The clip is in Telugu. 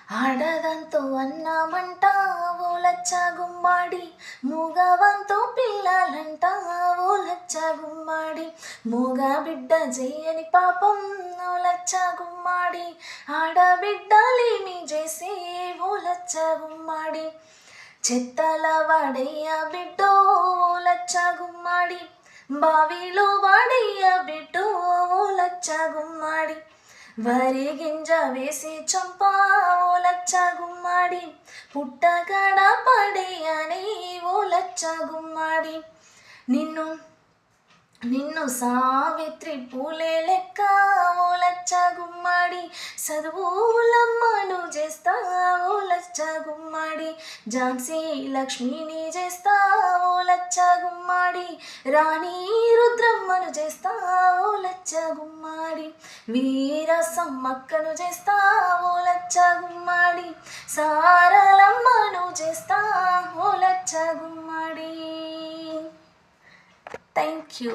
ఆడదంతో అన్నామంట ఓ లచ్చ గుమ్మాడి, మూగవంతో పిల్లలంట ఓ లచ్చ గుమ్మాడి, మూగ బిడ్డ చెయ్యని పాపం ఓ లచ్చ గుమ్మాడి, ఆడబిడ్డలేమి చేసే ఓ లచ్చ గుమ్మాడి, చెత్తల వాడయ్య బిడ్డో ఓ లచ్చ గుమ్మాడి, బావిలో వాడయ్య బిడ్డో ఓ లచ్చ గుమ్మాడి, వరి గింజ వేసి చంపా ఓ లచ్చ గుమ్మాడి, పుట్టగడ పడేయని ఓ లచ్చ గుమ్మాడి, నిన్ను నిన్ను సావిత్రి పూలే లెక్క ఓ లచ్చ గుమ్మాడి, చదువులమ్మను చేస్తా ఓ లచ్చ గుమ్మాడి, ఝాన్సీ లక్ష్మిని చేస్తా ఓ లచ్చ గుమ్మాడి, రాణి రుద్రమ్మను చేస్తా ఓ లచ్చ గుమ్మాడి, వీర సమ్మక్కను చేస్తా ఓ లచ్చ గుమ్మాడి, సారలమ్మను చేస్తా ఓ లచ్చ గుమ్మాడి. Thank you.